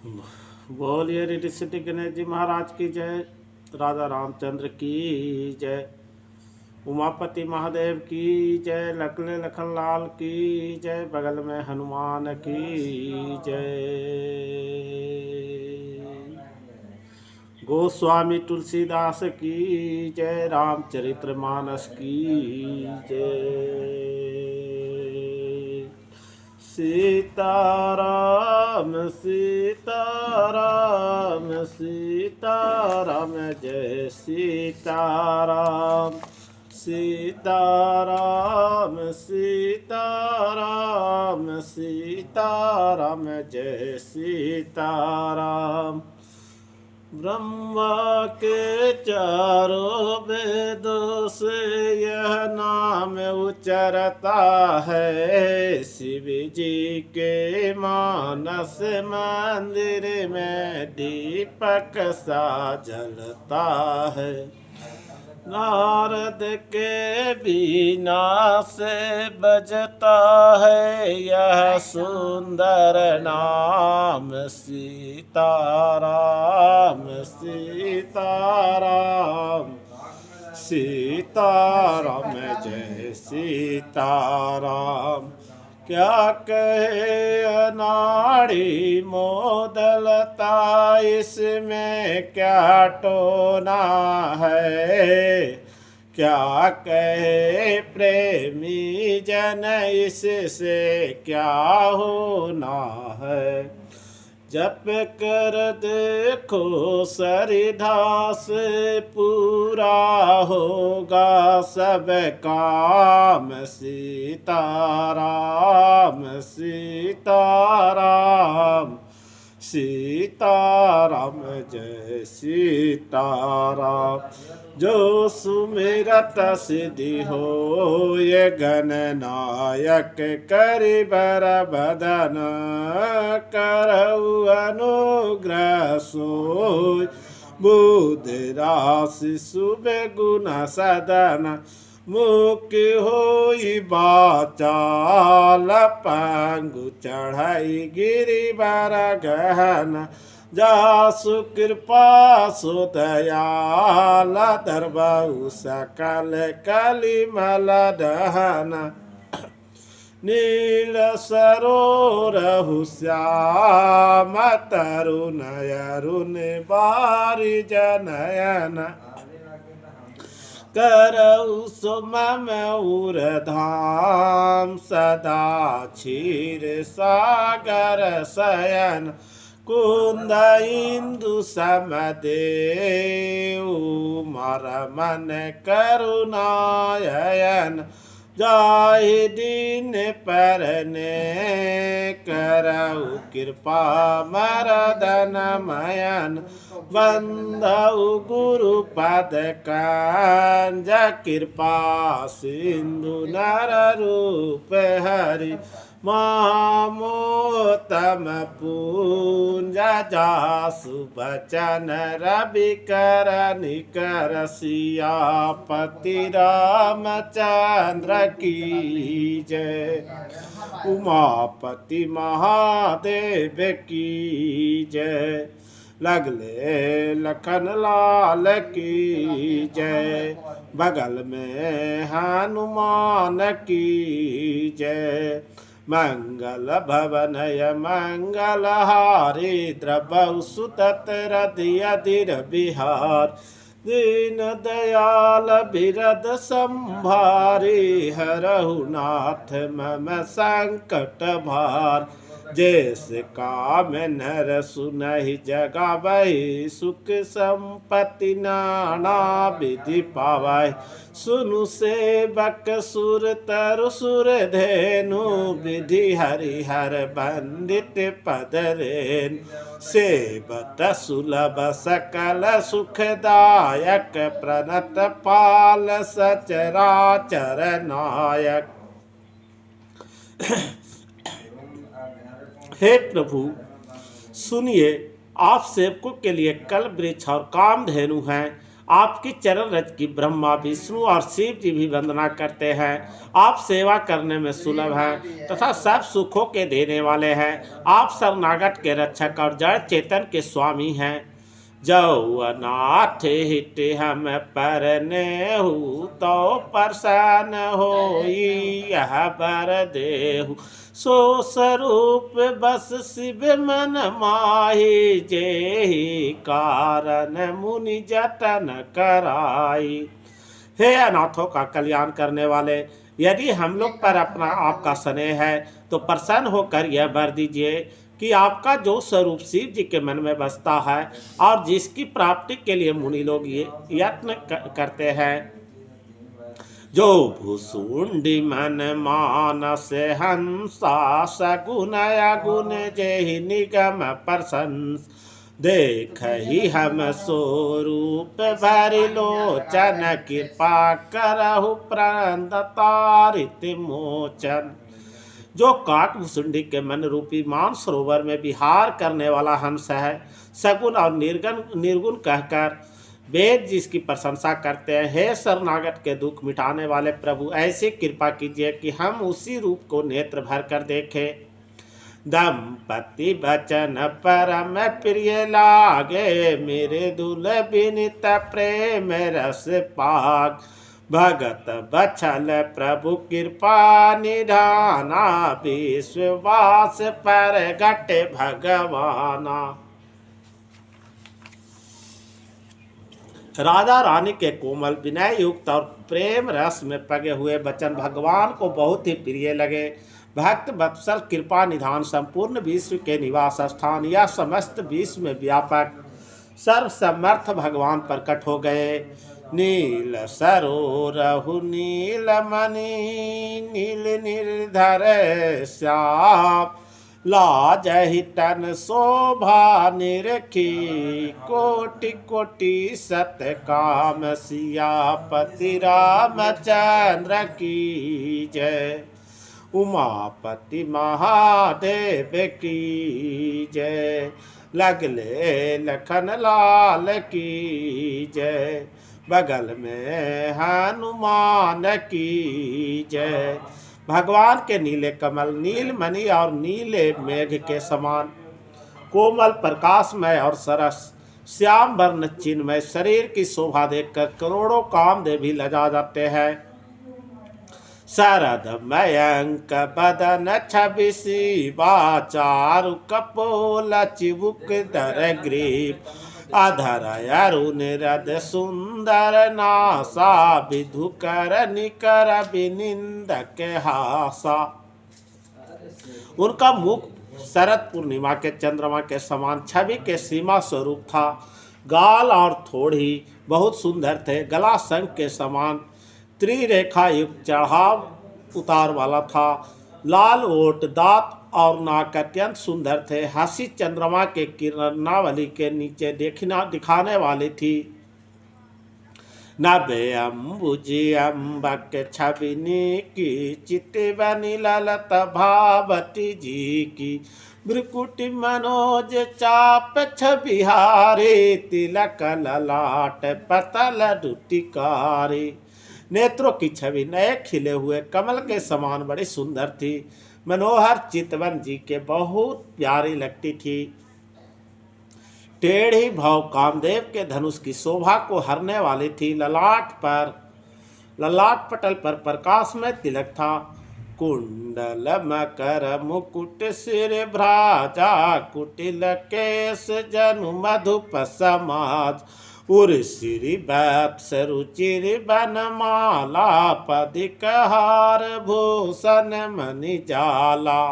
बोलिए ऋषि सिद्धि गणेश जी महाराज की जय। राजा रामचंद्र की जय। उमापति महादेव की जय। लखले लखन लाल की जय। बगल में हनुमान की जय। गोस्वामी तुलसीदास की जय। रामचरित्र मानस की जय। सीताराम सीताराम सीताराम जय सीताराम। सीताराम सीताराम सीताराम जय सीताराम। ब्रह्मा के चारों वेदों से यह नाम उच्चरता है। शिव जी के मानस मंदिर में दीपक सा जलता है। नारद के बीना से बजता है यह सुंदर नाम सीताराम सीताराम। सीताराम जय सीताराम। क्या कहे अनाड़ी मोदलता इसमें क्या टोना है। क्या कहे प्रेमी जन इससे क्या होना है। जप कर देखो सरिधा से पूरा होगा सब काम। सीताराम सीताराम सीताराम जय सीताराम। जो सुमिरत सिद्धि हो ये गणनायक करि बर बदन। करऊ अनुग्रह सोय बुध राशि सुबह गुण सदन। मुक्ति होई बाचाल पंगु चढ़ाई गिरि बर गहन। जासु कृपा सु दयाल दरबाऊ सकल कलिमल दहन। नील सरोरहु श्याम तरुण अरुण बारि जनयन। करऊ सुमम उरधाम सदा क्षीर सागर शयन। कुंद इंदु समदेव मर मन करुणायन। जाहि दिन परने करऊ कृपा मरदन मयन। बंधु गुरु पद कंज कृपा सिंधु नर रूप हरि। महामोतम पूंज जासु बचन रवि कर निकर। सियापति रामचंद्र की जय। उमापति महादेव की जय। लगले लखन लाल की जय। बगल में हनुमान की जय। मंगल भवनय मंगलहारी द्रवौ सुतत रति अधीर बिहार। दीन दयाल बिरद संभारी हरहु नाथ मम संकट भार। जैस काम नर सुनहि जगावहि सुख संपत्ति नाना विधि पावहि। सुनु सेवक सुर तरु सुर धेनु। विधि हरिहर बंदित पद रेनु। सेवत सुलभ सकल सुखदायक। प्रणत पाल सचराचर नायक। हे प्रभु सुनिए, आप सेवकों के लिए कल वृक्ष और कामधेनु हैं। आपकी चरण रज की ब्रह्मा विष्णु और शिव जी भी वंदना करते हैं। आप सेवा करने में सुलभ हैं तथा सब सुखों के देने वाले हैं। आप शरणागत के रक्षक और जड़ चेतन के स्वामी हैं। जौ अनाथ हित हम परने हूँ तो प्रसन्न होई यह बर देहु। सो स्वरूप बस शिव मन माही जेहि कारण मुनि जतन कराई। हे अनाथों का कल्याण करने वाले, यदि हम लोग पर अपना आपका स्नेह है तो प्रसन्न होकर यह वर दीजिए कि आपका जो स्वरूप शिव जी के मन में बसता है और जिसकी प्राप्ति के लिए मुनि लोग ये यत्न करते हैं। जो भूसुंडी मन मानस हंसा सगुन अगुण जेहि निगम प्रशंस। देख ही हम स्वरूप भरि लोचन कृपा करहु प्रणतारित मोचन। जो काक भुसुंडी के मन रूपी मान सरोवर में विहार करने वाला हंस है, सगुन और निर्गुण कहकर वेद जिसकी प्रशंसा करते हैं। हे शरणागत के दुख मिटाने वाले प्रभु, ऐसी कृपा कीजिए कि हम उसी रूप को नेत्र भर कर देखें। दंपति बचन परम प्रिय लागे, मेरे दुल विनित प्रेम रस पाग। भगत बछल प्रभु कृपा निधाना, विश्वास पर घट भगवाना। राजा रानी के कोमल विनय युक्त और प्रेम रस में पगे हुए वचन भगवान को बहुत ही प्रिय लगे। भक्त वत्सल कृपा निधान संपूर्ण विश्व के निवास स्थान या समस्त विश्व में व्यापक सर्वसमर्थ भगवान प्रकट हो गए। नील सरोरहु नील मणि, नील निर्धर श्याम। लाजहि तन शोभा निरखी, कोटि कोटि सत काम। सियापति रामचंद्र की जय, उमापति महादेव की जय। लगले लखन लाल की जय, बगल में हनुमान की जय। भगवान के नीले कमल नीलमणि और नीले मेघ के समान कोमल प्रकाशमय और सरस श्याम वर्ण चिन्मय शरीर की शोभा देखकर करोड़ों कामदेव भी लजा जाते हैं। शरद मयंक बदन छवि शिवा, चारु कपोल चिबुक दर ग्रीव। अधर अरुण रद सुंदर नासा, विधुकर निकर विनिंदक हासा। उनका मुख शरद पूर्णिमा के चंद्रमा के समान छवि के सीमा स्वरूप था। गाल और थोड़ी बहुत सुंदर थे। गला शंख के समान त्रिरेखा युक्त चढ़ाव उतार वाला था। लाल ओट, दांत और नाक अत्यंत सुंदर थे। हंसी चंद्रमा के किरणावली के नीचे दिखाने वाली थी। नभे अम्बुजी अम्बक छबिनी की, चितवनी ललत भावती जी की। भ्रुकुटि मनोज चाप छबिहारे, तिलक ललाट पतल दुटिकारी। नेत्रों की छवि नए खिले हुए कमल के समान बड़ी सुंदर थी। मनोहर चितवन जी के बहुत प्यारी लगती थी। टेढ़ी भाव कामदेव के धनुष की शोभा को हरने वाली थी। ललाट पटल पर प्रकाश में तिलक था। कुंडल मकर मुकुट सिर भ्राजा, कुटिल केश जनु मधुप समाज। उर्शिरी वत्स रुचिर बनमाला, पदिक हार भूषण मणि जाला।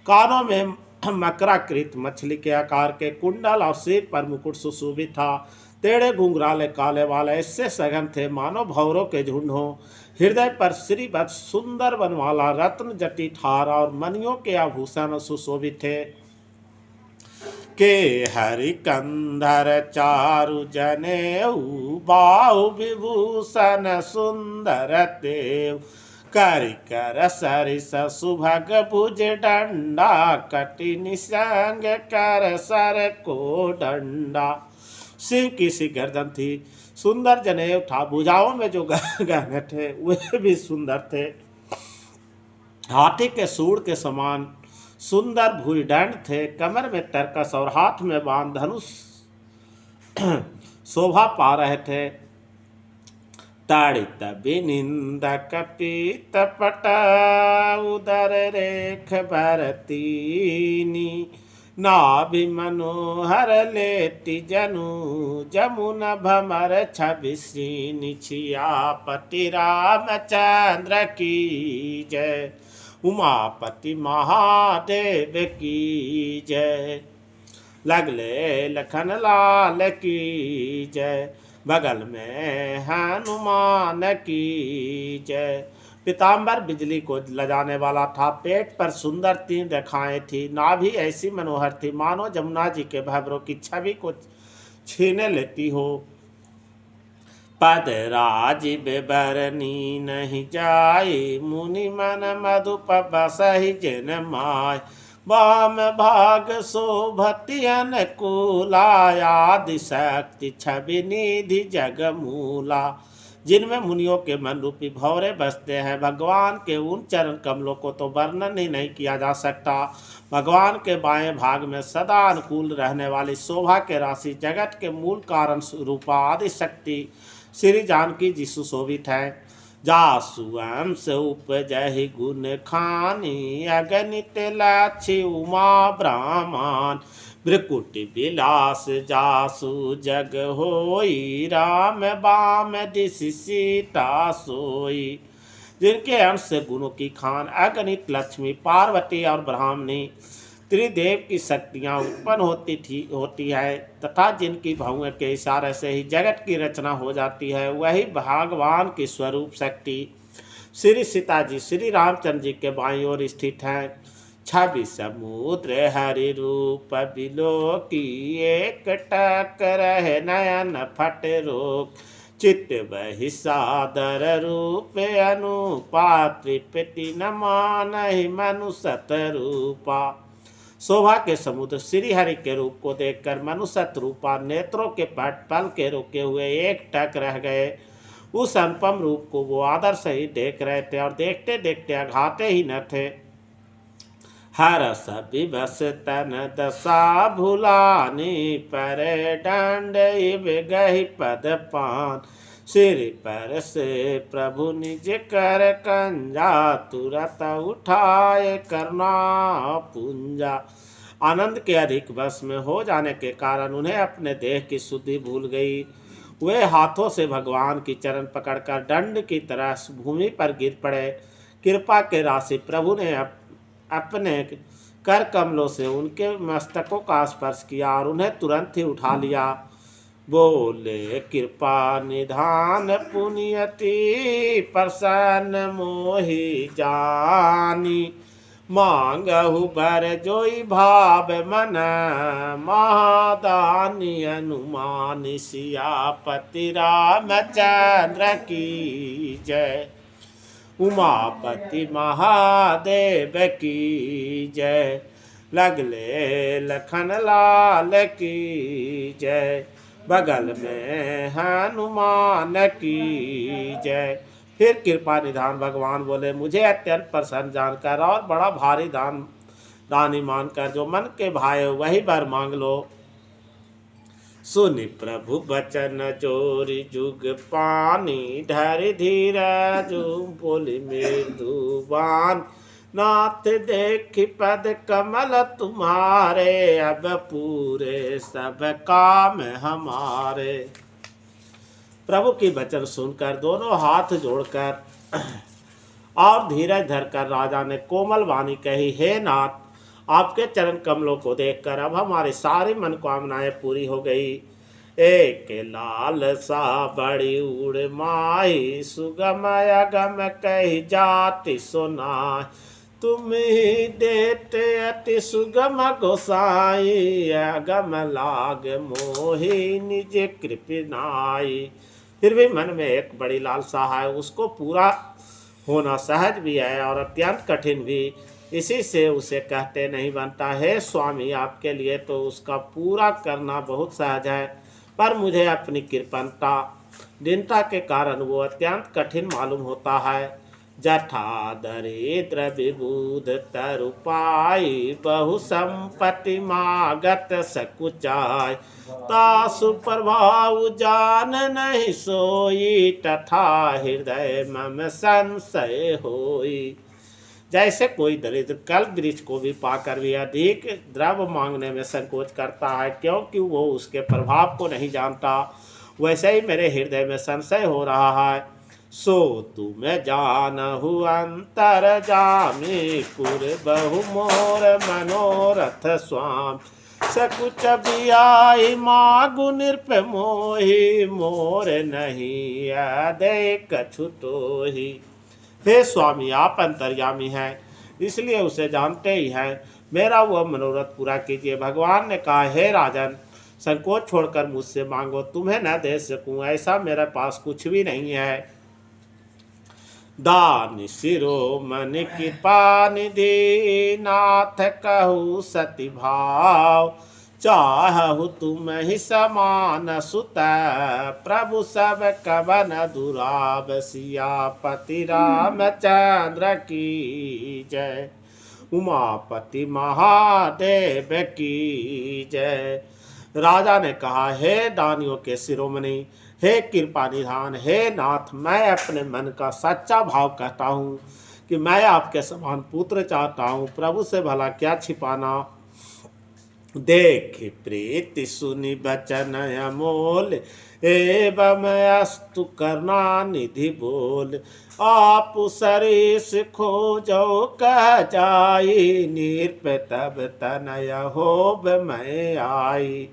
कानों में मकराकृत मछली के आकार के कुंडल और सिर पर मुकुट सुशोभित था। टेढ़े घुंघराले काले वाले ऐसे सघन थे मानो भौरों के झुंड हो। हृदय पर श्रीवत्स सुंदर बनवाला रत्न जटित हार और मणियों के आभूषण सुशोभित थे। के हरि कंधर चारु जनेऊ, बाहु विभूषण सुंदर देव। कर सरिस सुभग भुज डंडा, कटि निसंग कर सर को डंडा। सिंह की सी गर्दन थी, सुंदर जनेऊ था, भुजाओं में जो गहने थे वे भी सुंदर थे। हाथी के सूंड के समान सुंदर भुजदंड थे, कमर में तरकस और हाथ में बाण धनुष शोभा पा रहे थे। ताड़ित बिनिंद कपित पट उदर रेख भरतीनी, नाभि मनोहर लेति जनु जमुन भमर छबिश्रीनि, छियापति रामचंद्र की जय, उमापति महादेव की जय, लगले लखन लाल की जय, बगल में हनुमान की जय। पीताम्बर बिजली को लजाने वाला था, पेट पर सुंदर 3 रेखाएं थी, नाभि ऐसी मनोहर थी मानो जमुना जी के भैभरों की छवि को छीने लेती हो। पद राजीव बरनी नहीं जाई, मुनि मन मधुप बसहि जिन माय, वाम भाग शोभति अनुकूला, आदि शक्ति छवि निधि जगमूला। जिनमें मुनियों के मन रूपी भौरे बसते हैं, भगवान के उन चरण कमलों को तो वर्णन ही नहीं किया जा सकता। भगवान के बाएं भाग में सदा अनुकूल रहने वाली शोभा के राशि, जगत के मूल कारण रूपा आदि शक्ति श्री जानकी जी सुशोभित है। जासु अंश उपजहि गुण खानी, अगणित लाछि उमा ब्राह्मण, भृकुटि विलास जासु जग होई, राम बाम दिशि सीता सोई। जिनके अंश से गुणों की खान अगणित लक्ष्मी, पार्वती और ब्राह्मणी त्रिदेव की शक्तियाँ उत्पन्न होती है, तथा जिनकी भौएं के इशारे से ही जगत की रचना हो जाती है, वही भगवान की स्वरूप शक्ति श्री सीता जी श्री रामचंद्र जी के बाईं ओर स्थित हैं। 26 समुद्र हरि रूप बिलो की, एक टक रहे नयन फट रोक, चित्त बहि सादर रूप अनुपा, त्रिपति न मानहि मनु सत रूपा। शोभा के समुद्र श्री हरि के रूप को देखकर मनुष्य रूपा नेत्रों के पट पल के रुके हुए एक टक रह गए। उस अनुपम रूप को वो आदर से ही देख रहे थे और देखते देखते अघाते ही न थे। हरस विवश तन दशा भुलानी, पर दंड गहि पद पान, सिर पर से प्रभु निज कर कंजा, तुरत उठाए करना पूंजा। आनंद के अधिक वश में हो जाने के कारण उन्हें अपने देह की शुद्धि भूल गई। वे हाथों से भगवान की चरण पकड़कर दंड की तरह भूमि पर गिर पड़े। कृपा के राशि प्रभु ने अपने कर कमलों से उनके मस्तकों का स्पर्श किया और उन्हें तुरंत ही उठा लिया। बोले कृपा निधान पुण्यति, प्रसन्न मोहि जानी, मांगहु बर जोई भाव मन, महादानी हनुमान, सियापति रामचंद्र की जय, उमापति महादेव की जय, लगले लखन लाल की जय, बगल में हनुमान की जय। फिर कृपा निधान भगवान बोले, मुझे अत्यंत प्रसन्न जानकर और बड़ा भारी दानी मानकर जो मन के भाए वही वर मांग लो। सुनि प्रभु बचन जोरी जुग पानी, धरि धीरज बोली मृदुबान, नाथ देखि पद कमल तुम्हारे, अब पूरे सब काम हमारे। प्रभु की वचन सुनकर दोनों हाथ जोड़कर और धीरज धरकर राजा ने कोमल वाणी कही, हे नाथ, आपके चरण कमलों को देखकर अब हमारी सारी मनोकामनाएं पूरी हो गई। एक लाल सा बड़ी उड़ माही, सुगम अगम कही जाति सुनाई, तुम ही देते अति सुगम गोसाई, अगम लाग मोहि निज कृपनाई। फिर भी मन में एक बड़ी लालसा है, उसको पूरा होना सहज भी है और अत्यंत कठिन भी, इसी से उसे कहते नहीं बनता। है स्वामी, आपके लिए तो उसका पूरा करना बहुत सहज है। पर मुझे अपनी कृपणता दीनता के कारण वो अत्यंत कठिन मालूम होता है। जठा दरिद्र विबुध तरुपाई बहु संपत्ति मागत सकुचाय तासु प्रभाव जान नहीं सोई तथा हृदय मम संशय होई। जैसे कोई दरिद्र कल्प वृक्ष को भी पाकर भी अधिक द्रव्य मांगने में संकोच करता है क्योंकि वो उसके प्रभाव को नहीं जानता, वैसे ही मेरे हृदय में संशय हो रहा है। सो तुम जानहु अंतर जामी पुर बहु मोर मनोरथ स्वाम सकुच बियाई मागु निरप मोहि मोर नहीं अदय कछु तोहि। हे स्वामी, आप अंतर्यामी हैं, इसलिए उसे जानते ही हैं। मेरा वह मनोरथ पूरा कीजिए। भगवान ने कहा, हे राजन, संकोच छोड़कर मुझसे मांगो, तुम्हें न दे सकूं ऐसा मेरे पास कुछ भी नहीं है। दान सिरो मन कृपा निधि नाथ कहु सति भाव चाहु तुम ही समान सुत प्रभु सब कवन दुराब सियापति रामचंद्र की जय। उमापति महादेव की जय। राजा ने कहा, हे दानियों के शिरोमणि, हे कृपा निधान, हे नाथ, मैं अपने मन का सच्चा भाव कहता हूँ कि मैं आपके समान पुत्र चाहता हूँ। प्रभु से भला क्या छिपाना। देख प्रीति सुनि बचन अमोल एवं अस्तु करुणा निधि बोल आप सरीस खोजो कह जाई निरप तब तनय होब मैं आई।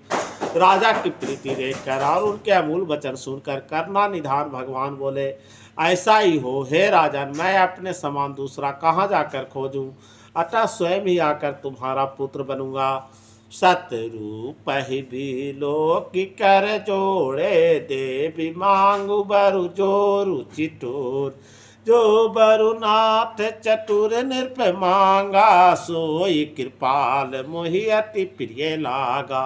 राजा की प्रीति देखकर और उनके अमूल वचन सुनकर करुणा निधान भगवान बोले, ऐसा ही हो हे राजन, मैं अपने समान दूसरा कहाँ जाकर खोजूं, अतः स्वयं ही आकर तुम्हारा पुत्र बनूंगा। सतरूप ही भी लोक कर जोड़े देवी मांगू बरु जोरु चिटोर जो बरुनाथ चतुर नृप मांगा सोई कृपाल मोहि अति प्रिय लागा।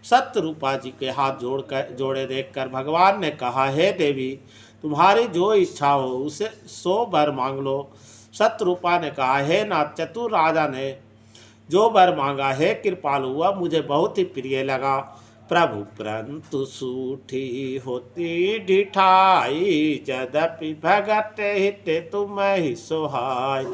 सतरूपा जी के हाथ जोड़े देखकर भगवान ने कहा, हे देवी, तुम्हारी जो इच्छा हो उसे 100 वर मांग लो। सतरूपा ने कहा, हे नाथ, चतुर राजा ने जो वर मांगा, हे कृपालु, वह मुझे बहुत ही प्रिय लगा। प्रभु परंतु सूठी होती ढिठाई यद्यपि भगत हित तुम ही सोहाय।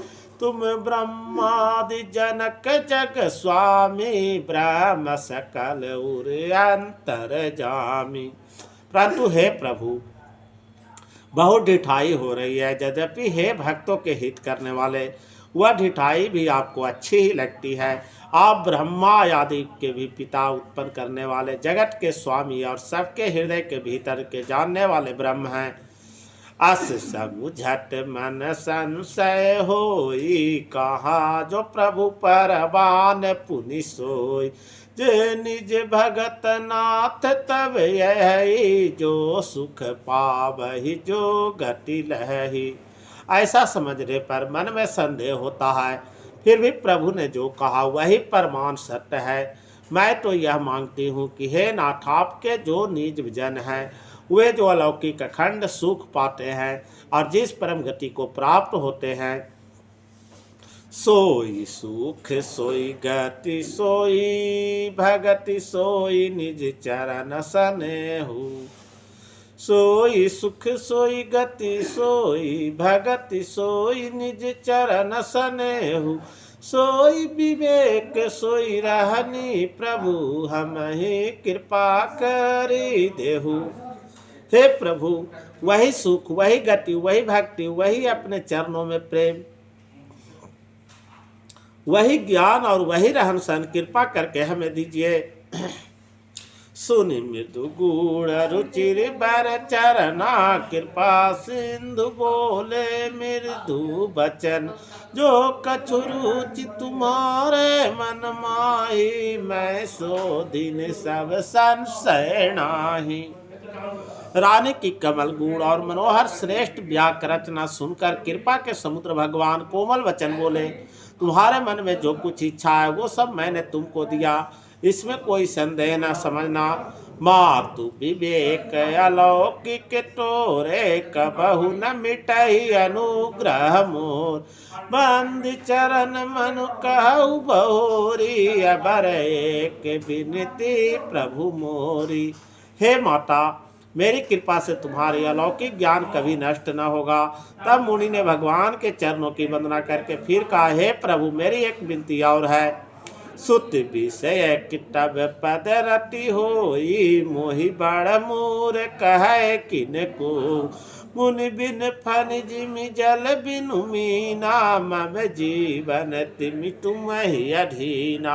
तुम ब्रह्मादि जनक जग स्वामी ब्रह्म सकल उर अंतर जामी। परंतु हे प्रभु, बहुत ढिठाई हो रही है। यद्यपि हे भक्तों के हित करने वाले, वह ढिठाई भी आपको अच्छी ही लगती है। आप ब्रह्मा आदि के भी पिता उत्पन्न करने वाले, जगत के स्वामी और सबके हृदय के भीतर के जानने वाले ब्रह्म हैं। अस समुझट मन संशय होई कहा जो प्रभु परवान पुनि सोई। जे निज भगत नाथ तब यही जो सुख पावहि जो गति लहही। ऐसा समझने पर मन में संदेह होता है, फिर भी प्रभु ने जो कहा वही परमान सत्य है। मैं तो यह मांगती हूँ कि हे नाथ, आपके जो निज जन हैं, वे जो अलौकिक अखंड सुख पाते हैं और जिस परम गति को प्राप्त होते हैं, सोई सुख सोई गति सोई भगति सोई निज चरण सनेहु। सोई सुख सोई गति सोई भगति सोई निज चरण सनेहु। सोई विवेक सोई रहनी प्रभु हम ही कृपा करी देहु। हे प्रभु, वही सुख, वही गति, वही भक्ति, वही अपने चरणों में प्रेम, वही ज्ञान और वही रहन सहन कृपा करके हमें दीजिए। सुनि मृदु गुण रुचिर बर चरना कृपा सिंधु बोले मृदु बचन। जो कछु रुचि तुम्हारे मन माही मैं सो दिन सब संशय नाही। रानी की कमल गुण और मनोहर श्रेष्ठ व्याक रचना सुनकर कृपा के समुद्र भगवान कोमल वचन बोले, तुम्हारे मन में जो कुछ इच्छा है वो सब मैंने तुमको दिया। इसमें कोई संदेह न समझना। मातु विवेक अलौकिक तोरे कबहु न मिटहि अनुग्रह मोर। बंद चरण मनु कहु बहोरी अबर एक विनती प्रभु मोरी। हे माता, मेरी कृपा से तुम्हारी अलौकिक ज्ञान कभी नष्ट न होगा। तब मुनि ने भगवान के चरणों की वंदना करके फिर कहा, हे प्रभु, मेरी एक विनती और है। सुत विषय कितब पद रति होई मोहि बड़ मूर कहे किन को। मुनि बिन फन जिमि जल बिनु मीना मम जीवन तिमि तुम ही अधीना।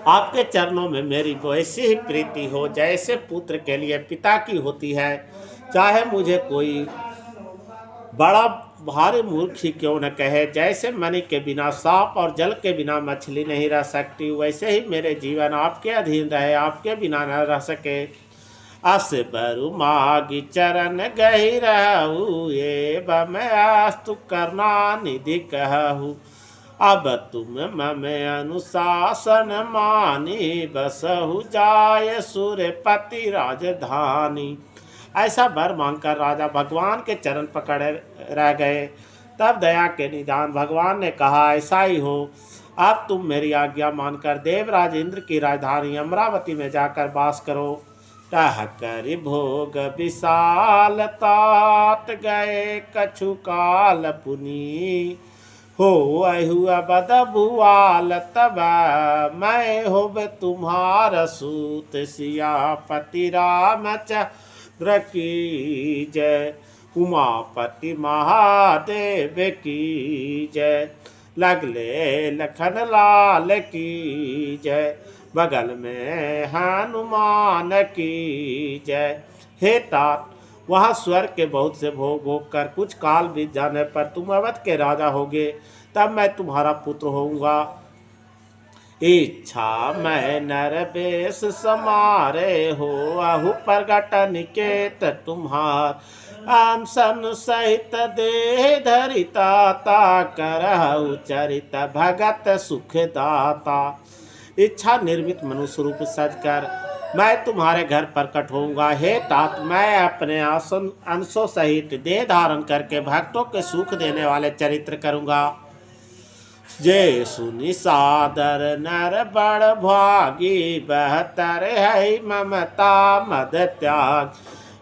आपके चरणों में मेरी वैसी ही प्रीति हो जैसे पुत्र के लिए पिता की होती है। चाहे मुझे कोई बड़ा भारी मूर्ख ही क्यों न कहे। जैसे मणि के बिना सांप और जल के बिना मछली नहीं रह सकती, वैसे ही मेरे जीवन आपके अधीन रहे, आपके बिना न रह सके। अस बरु मागी चरण गही रहू ये बम अस्तु करना निधि कहू। अब तुम मम अनुशासन मानी बसहु जाय सूर्यपति राजधानी। ऐसा वर मांगकर राजा भगवान के चरण पकड़े रह गए। तब दया के निदान भगवान ने कहा, ऐसा ही हो। अब तुम मेरी आज्ञा मानकर देवराज इंद्र की राजधानी अमरावती में जाकर वास करो। टह कर भोग विशाल तात गए कछु काल पुनी। हो अहु अबद भुआल तब मैं होब तुम्हार सूत सियापति रामचंद्र की जय। उमापति महादेव की जय। लगले लखन लाल की जय। बगल में हनुमान की जय। हे तात, वहाँ स्वर्ग के बहुत से भोग भोग कर कुछ काल बीत जाने पर तुम अवध के राजा होगे। तब मैं तुम्हारा पुत्र होऊंगा। इच्छा मैं नर बेश समारे हो आहु प्रगट निकेत तुम्हार। अंसन सहित देह धरिता ता करहु चरित भगत सुखदाता। इच्छा निर्मित मनुष्य रूप सजकर मैं तुम्हारे घर प्रकट होऊंगा। हे तात, मैं अपने अंशों सहित देह धारण करके भक्तों के सुख देने वाले चरित्र करूंगा। जय सुनि सादर नर बड़ भागी बहतर है ममता मद त्याग।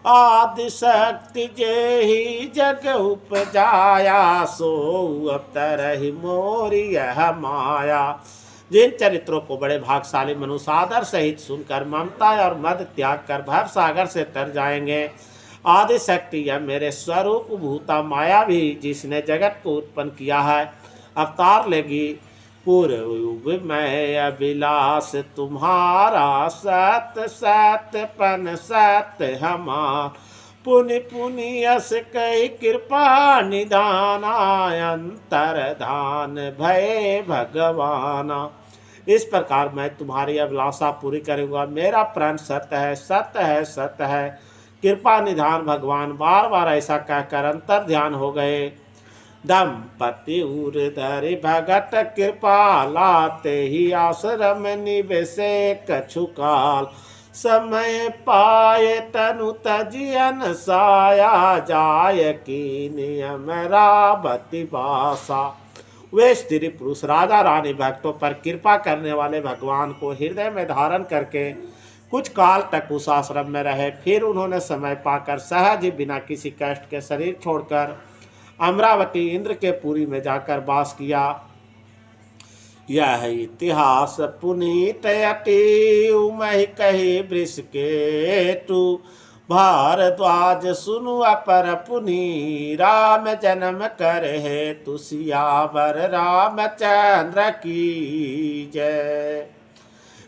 आदि शक्ति जे ही जग उपजाया सो अवतर ही मोरी यह माया। जिन चरित्रों को बड़े भागशाली मनुष्य आदर सहित सुनकर ममता और मद त्याग कर भव सागर से तर जाएंगे। आदि शक्ति यह मेरे स्वरूप भूता माया भी जिसने जगत को उत्पन्न किया है अवतार लेगी। पूर्व में अभिलाष तुम्हारा सत सत पन सत हमार। पुनि पुनि यस कई कृपा निधाना अंतर धान भय भगवाना। इस प्रकार मैं तुम्हारी अभिलाषा पूरी करूंगा। मेरा प्रण सत्य है, सत्य है, सत्य है। कृपा निधान भगवान बार बार ऐसा कहकर अंतर ध्यान हो गए। दंपति उर्धरि भगत कृपा लाते ही आश्रम निवेशे कछु काल। समय पाए तनु तजियन साया जाय की नियम रावती बासा। वे स्त्री पुरुष राजा रानी भक्तों पर कृपा करने वाले भगवान को हृदय में धारण करके कुछ काल तक उस आश्रम में रहे। फिर उन्होंने समय पाकर सहज ही बिना किसी कष्ट के शरीर छोड़कर अमरावती इंद्र के पुरी में जाकर वास किया। यह इतिहास पुनीत अति उमहि कही वृष के तू। भारद्वाज सुनु अपर पुनि राम जन्म कर है तु सियावर रामचंद्र की जय।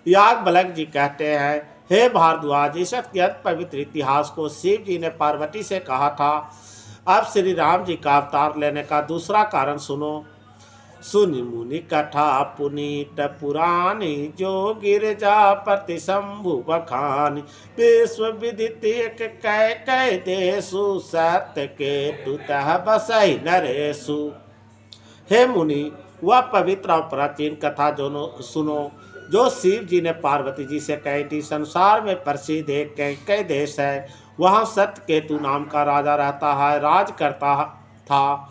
याग बलक जी कहते हैं, हे भारद्वाज, इस अत्यंत पवित्र इतिहास को शिव जी ने पार्वती से कहा था। अब श्री राम जी का अवतार लेने का दूसरा कारण सुनो। सुनि मुनि कथा पुनीत पुरानी जो गिरजापति शंभु बखानी। विश्व विदित एक कै देशु सत्य के तुतः बसई नरेशु। हे मुनि, वह पवित्र और प्राचीन कथा सुनो जो शिव जी ने पार्वती जी से कही थी। संसार में प्रसिद्ध एक कई देश है, वहाँ सत्यकेतु नाम का राजा रहता है, राज करता था।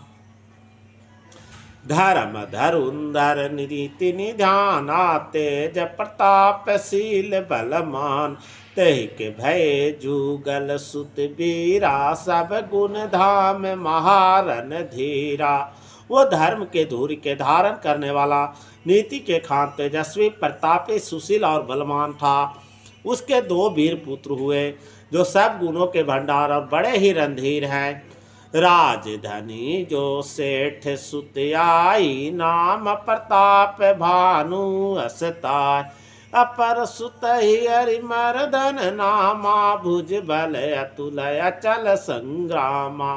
धर्म धरुंधर नीति निधाना, तेज प्रताप शील बलमान, तहि के भय जुगल सुत बीरा, सब गुण धाम महारन धीरा। वो धर्म के धूरी के धारण करने वाला, नीति के खान तेजस्वी, प्रतापी, सुशील और बलवान था। उसके दो वीर पुत्र हुए जो सब गुणों के भंडार और बड़े ही रणधीर हैं। राजधनी जो सेठ सुतयाई, नाम प्रताप भानु असताय, अपर सुत ही हरिमर्दन नामा, भुज बल अतुल अचल संग्रामा।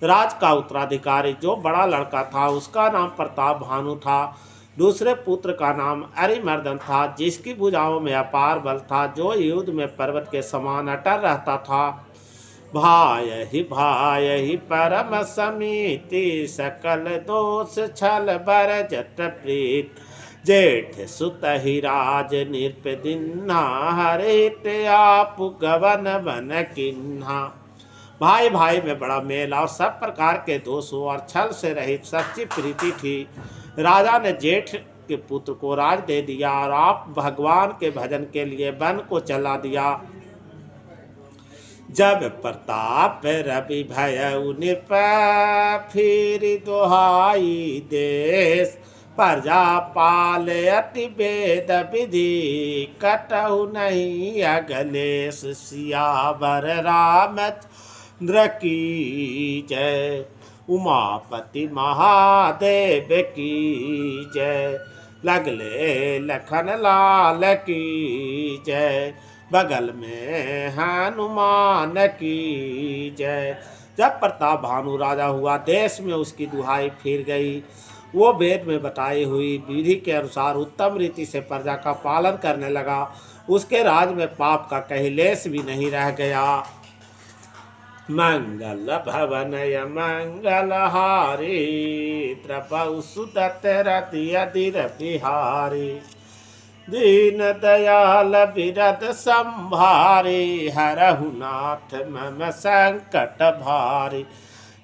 राज का उत्तराधिकारी जो बड़ा लड़का था उसका नाम प्रताप भानु था। दूसरे पुत्र का नाम अरिमर्दन था, जिसकी भुजाओं में अपार बल था, जो युद्ध में पर्वत के समान अटल रहता था। भाय ही परम समीति, सकल दोष छल बर जट प्रीत, जेठ सुत ही राज निरप दिन्हा, हरित आप गवन बन किन्हा। भाई भाई में बड़ा मेल और सब प्रकार के दोषों और छल से रहित सच्ची प्रीति थी। राजा ने जेठ के पुत्र को राज दे दिया और आप भगवान के भजन के लिए वन को चला दिया। जब प्रताप रवि भय निप, फिर दोहाई देश, प्रजा पाल अति वेद विधि, कटहु नहीं अगलेश, सियावर रामचंद्र की जय, उमापति महादेव की जय, लगले लखन लाल की जय, बगल में हनुमान की जय। जब प्रताप भानु राजा हुआ, देश में उसकी दुहाई फिर गई। वो वेद में बताई हुई विधि के अनुसार उत्तम रीति से प्रजा का पालन करने लगा। उसके राज में पाप का कहीं लेस भी नहीं रह गया। मंगल भवन मंगल हारी, द्रपौ सुदत रति अधीर बिहारी, दीन दयाल बिरद संभारी, हरहु नाथ मम संकट भारी,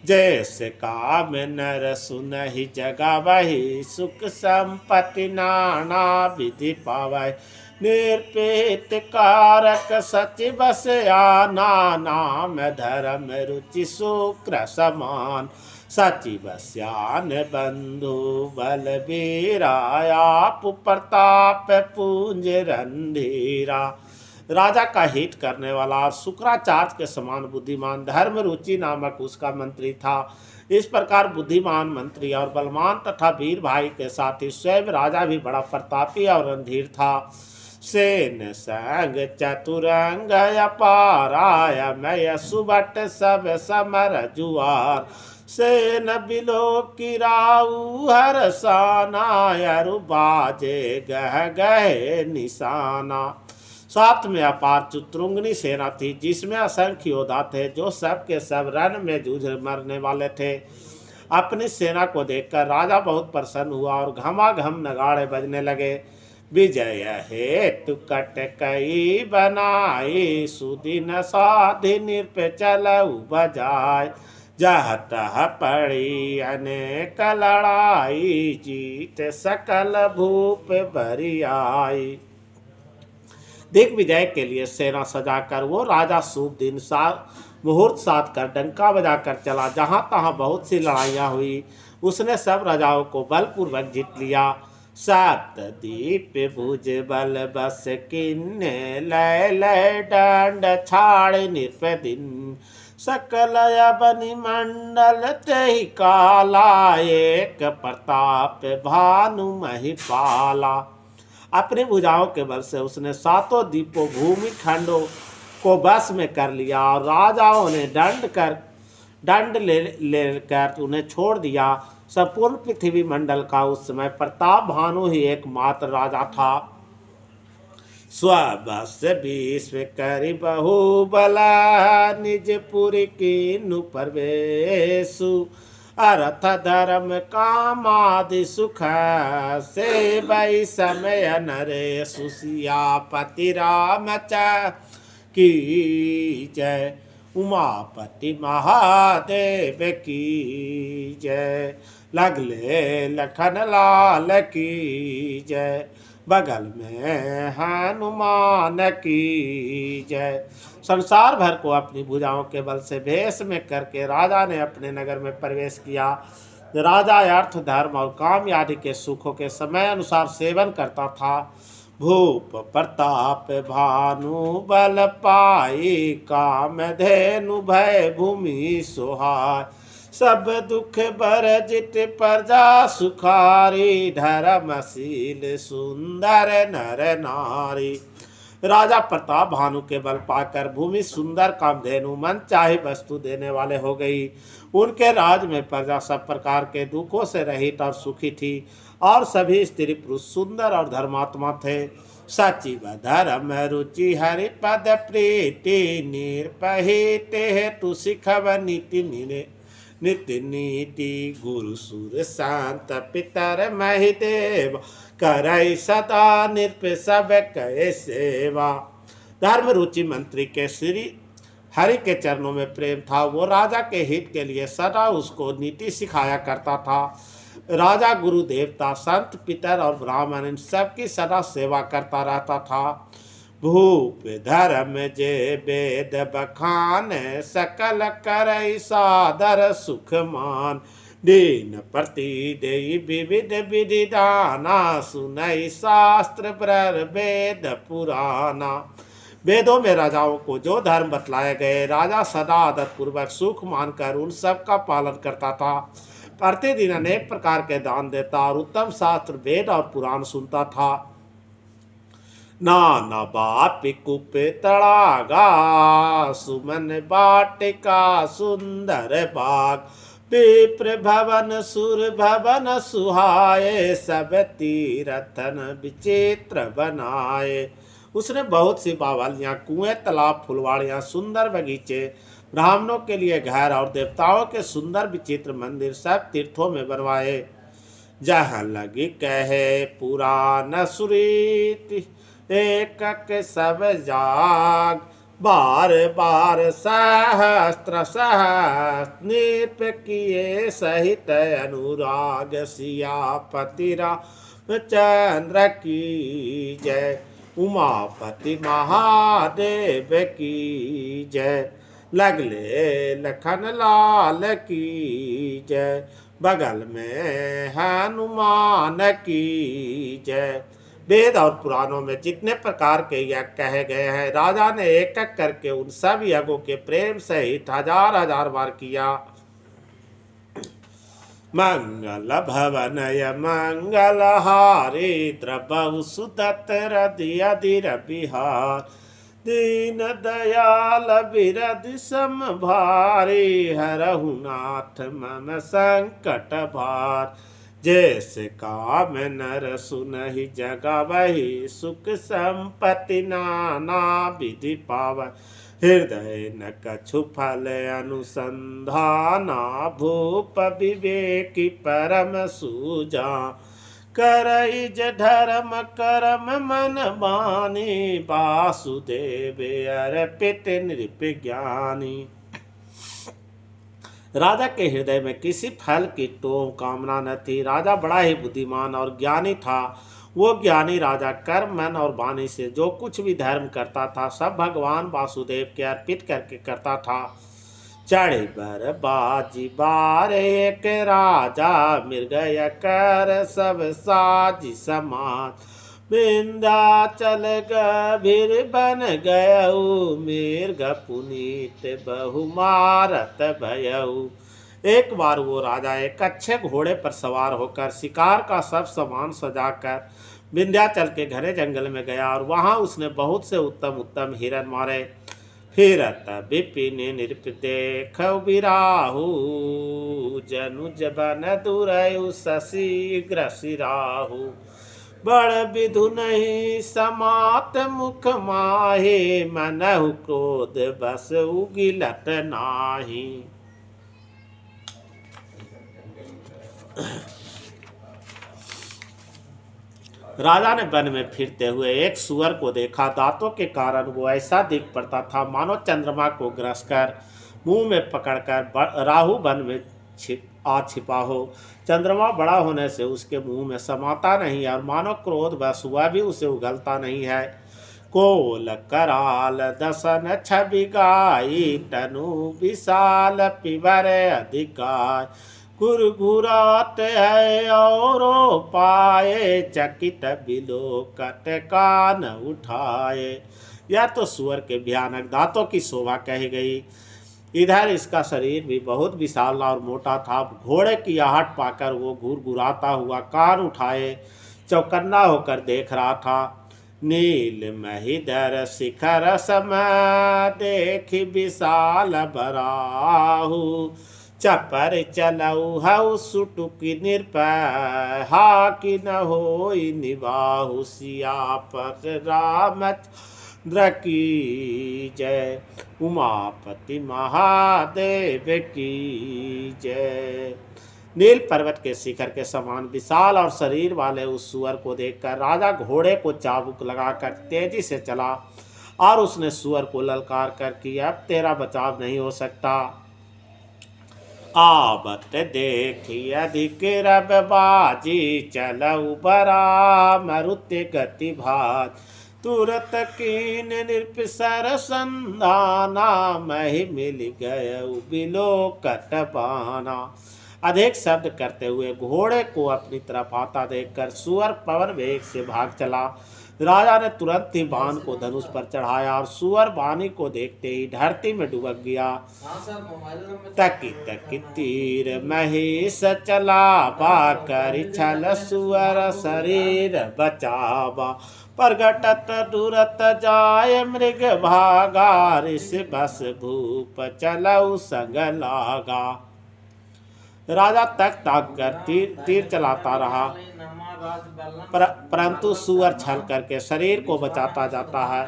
जैसे काम नर सुनहि जगावहि, सुख संपत्ति नाना विधि पावै, निरपेत कारक सचिव आना, नाम धर्म रुचि शुक्र समान, सचिव श्यान बंधु बलबीरा, आप प्रताप पूंज रणधीरा। राजा का हित करने वाला शुक्राचार्य के समान बुद्धिमान धर्म रुचि नामक उसका मंत्री था। इस प्रकार बुद्धिमान मंत्री और बलवान तथा वीर भाई के साथ ही स्वयं राजा भी बड़ा प्रतापी और रणधीर था। सेन संग चतुरंग अपाराय, मय सुबट सब समर जुआर, सेन बिलो किराऊ हर साना, बाजे गह गहे निशाना। साथ में अपार चतुरंगिनी सेना थी, जिसमें असंख्य योद्धा थे, जो सब के सब रण में जूझ मरने वाले थे। अपनी सेना को देखकर राजा बहुत प्रसन्न हुआ और घमाघम नगाड़े बजने लगे। विजय हेतु कटकई बनाई, सुदिन साधि निरप चलऊ बजाय, जह तह पड़ी अनेक लड़ाई, जीत सकल भूप बरियाई। दिग्विजय के लिए सेना सजाकर वो राजा शुभ दिन मुहूर्त साध कर डंका बजाकर चला। जहाँ तहाँ बहुत सी लड़ाइयाँ हुई। उसने सब राजाओं को बलपूर्वक जीत लिया। सप्तदीप भुज बल बस किन्ने, लय लय दंड छाड़ निरप दिन, सकल बनि मंडल तेहि काला, एक प्रताप भानु महिपाला। अपनी भुजाओं के बल से उसने सातों द्वीपों भूमि खंडों को बस में कर लिया और राजाओं ने दंड लेकर उन्हें छोड़ दिया। संपूर्ण पृथ्वी मंडल का उस समय प्रताप भानु ही एकमात्र राजा था। स्वबस विश्व करि बहु बला, निज पुरी कीनु प्रवेशु, अर्थ धर्म कामादि सुख से वही समय नरे सुसियापति राम की जय। उमापति महादेव की जय। लगले लखन लाल की जय। बगल में हनुमान की जय। संसार भर को अपनी भुजाओं के बल से भेष में करके राजा ने अपने नगर में प्रवेश किया। राजा अर्थ धर्म और काम आदि के सुखों के समय अनुसार सेवन करता था। भूप प्रताप भानु बल पाई काम धेनु भय भूमि सुहाय। सब दुख बरजित प्रजा सुखारी धर्मशील सुंदर नर नारी। राजा प्रताप भानु के बल पाकर भूमि सुंदर कामधेनु मन चाहे वस्तु देने वाले हो गई। उनके राज में प्रजा सब प्रकार के दुखों से रहित और सुखी थी और सभी स्त्री पुरुष सुंदर और धर्मात्मा थे। सचिव धर्म रुचि हरि पद प्रीति निर्पहित हेतु शिखव नीति नित्य नीति गुरु सुर शांत पितर महिदेव करई सदा निरप सब कहे सेवा। धर्म रुचि मंत्री के श्री हरि के चरणों में प्रेम था। वो राजा के हित के लिए सदा उसको नीति सिखाया करता था। राजा गुरु देवता संत पितर और ब्राह्मण इन सबकी सदा सेवा करता रहता था। भूप धर्म जे वेद बखान सकल करई सादर सुख मान। दीन प्रति देई विविध विधि दाना सुनई शास्त्र ब्रर वेद पुराना। वेदों में राजाओं को जो धर्म बतलाए गए राजा सदा आदत पूर्वक सुख मानकर उन सब का पालन करता था। प्रतिदिन अनेक प्रकार के दान देता और उत्तम शास्त्र वेद और पुराण सुनता था। नाना बापी कुप तड़ागा सुमन बाटिका सुंदर बाग। विप्र भवन सुर भवन सुहाए सब तीरथन विचित्र बनाए। उसने बहुत सी बावलियां कुएं तालाब फुलवाड़ियां सुंदर बगीचे ब्राह्मणों के लिए घर और देवताओं के सुंदर विचित्र मंदिर सब तीर्थों में बनवाए। जहाँ लगी कहे पुराण सुरीति एक सब जाग। बार बार सहस्त्र सहस्त्र नृप किए सहित अनुराग। सियापति रामचंद्र की जय। उमापति महादेव की जय। लगले लखन लाल की जय। बगल में हनुमान की जय। वेद और पुराणों में जितने प्रकार के यज्ञ कहे गए हैं राजा ने एक एक करके उन सब यज्ञों के प्रेम सहित हजार हजार बार किया। मंगल भवनय मंगल हारे द्रबहु सुदत हृदय अधिर बिहार। दीन दयाल बिरद सम भारी हरहु नाथ मम संकट भार। जैसे काम नर सुनहि जगा वही सुख संपत्ति नाना विधि पाव। हृदय न कछु फल अनुसंधाना भूप विवेकी परम सूजा। करई धर्म करम मन बानी वासुदेव अर्पित नृप ज्ञानी। राजा के हृदय में किसी फल की तो कामना न थी। राजा बड़ा ही बुद्धिमान और ज्ञानी था। वो ज्ञानी राजा कर्म मन और वाणी से जो कुछ भी धर्म करता था सब भगवान वासुदेव के अर्पित करके करता था। चढ़ी बर बाजी बार एक राजा मृगय कर सब साजी समाज। विंध्याचल गभीर बन गयऊ मृग पुनीत बहु मारत भयऊ। एक बार वो राजा एक अच्छे घोड़े पर सवार होकर शिकार का सब सामान सजाकर विंध्याचल के घने जंगल में गया और वहां उसने बहुत से उत्तम उत्तम हिरण मारे। फिरत विपिन नृप देख बिराहु जनुज बन दुरयु शशीघ्र सिराहु। बड़ विधु नहीं समात मुख माहे मनहु क्रोध बस उगिलत नाही। राजा ने वन में फिरते हुए एक सुअर को देखा। दांतों के कारण वो ऐसा दिख पड़ता था मानो चंद्रमा को ग्रस कर मुंह में पकड़कर राहु वन में छिपा हो। चंद्रमा बड़ा होने से उसके मुंह में समाता नहीं और मानो क्रोध बस हुआ भी उसे उगलता नहीं है। कोल कराल दसन छवि गाई तनु विशाल पिबर अधिकार गुरगुरात है और पाए चकित बिलोकत कान उठाए। यह तो सुअर के भयानक दांतों की शोभा कही गई। इधर इसका शरीर भी बहुत विशाल और मोटा था। घोड़े की आहट पाकर वो घुरघुराता हुआ कान उठाए चौकन्ना होकर देख रहा था। नील महिधर शिखर सम देखी विशाल बराहु चपर चलऊ हऊ सुटुकी निरपय हा कि न होई निबाहु सियापत रामचंद्र की जय उमापति महादेव की जय। नील पर्वत के शिखर के समान विशाल और शरीर वाले उस सुअर को देखकर राजा घोड़े को चाबुक लगाकर तेजी से चला और उसने सुअर को ललकार कर कि अब तेरा बचाव नहीं हो सकता। आवत देखी अधिक रब बाजी चलऊ बरा मरुत्य गति भात तुरत कीन निर्पिसर संधाना मही मिल गय बिलो कटपाना। अधिक शब्द करते हुए घोड़े को अपनी तरफ आता देखकर सुअर पवन वेग से भाग चला। राजा ने तुरंत ही बाण को धनुष पर चढ़ाया और सुअर बाणी को देखते ही धरती में डुबक गया। तकी तकी तीर महेश चला बाकर छल सुअर शरीर बचावा प्रगटत दुरत जाय मृग भागा ऋष बस भूप चलऊ संग लागा। राजा तक ताक कर तीर चलाता रहा परंतु सुअर छल करके शरीर को बचाता जाता है।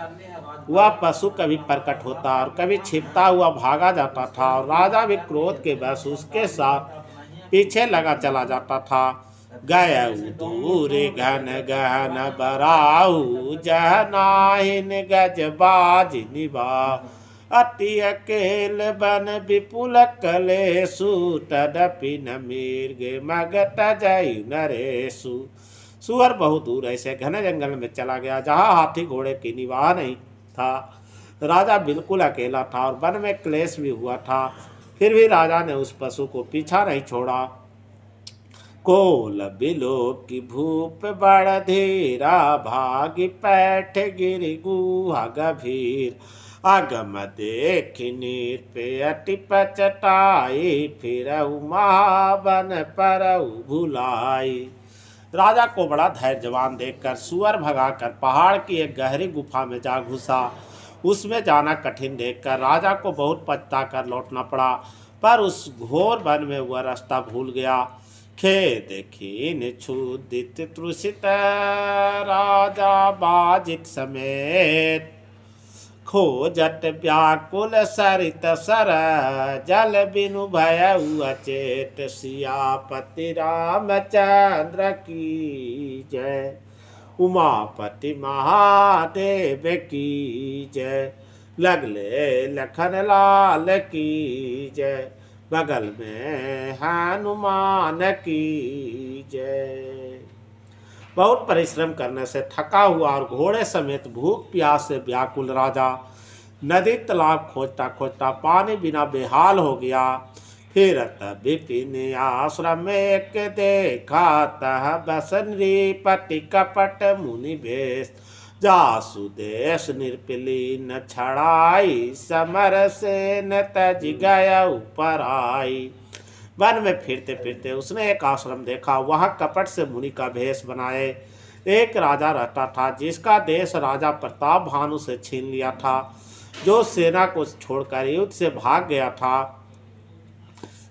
वह पशु कभी प्रकट होता और कभी छिपता हुआ भागा जाता था और राजा भी क्रोध के वश उसके साथ पीछे लगा चला जाता था। गय दूर घन गहन बराऊ जहनाहिन गजबाज निभा अति अकेल बन विपुल कलेसु तदपि न मिर्ग मगत जय नरेशु। सुअर बहुत दूर ऐसे घने जंगल में चला गया जहाँ हाथी घोड़े की निवाह नहीं था। राजा बिल्कुल अकेला था और वन में क्लेश भी हुआ था। फिर भी राजा ने उस पशु को पीछा नहीं छोड़ा। कोल बिलो की भूप बड़ धीरा भागी पैठ गिरि गुहा गभीर अगम देखि नीर पे अति पचटाई फिर महावन परऊ भुलाई। राजा को बड़ा धैर्यवान देखकर सुअर भगाकर पहाड़ की एक गहरी गुफा में जा घुसा। उसमें जाना कठिन देखकर राजा को बहुत पछता कर लौटना पड़ा, पर उस घोर वन में वह रास्ता भूल गया। खेद खीन क्षुदित तृषित राजा बाजित समेत खोजत व्याकुल सरित सर जल बिनु भय अचेत सियापति रामचंद्र की जय उमापति महादेव की जय लगले लखन लाल की जय बगल में हनुमान की जय। बहुत परिश्रम करने से थका हुआ और घोड़े समेत भूख प्यास से व्याकुल राजा नदी तालाब खोजता खोजता पानी बिना बेहाल हो गया। फिर विपिन आश्रम एक देखा तह बस नृपति कपट मुनि भेष जासु देश निर्पिली न छड़ाई समर से न तज गया ऊपर आई। वन में फिरते फिरते उसने एक आश्रम देखा। वहाँ कपट से मुनि का भेष बनाए एक राजा रहता था, जिसका देश राजा प्रताप भानु से छीन लिया था, जो सेना को छोड़कर युद्ध से भाग गया था।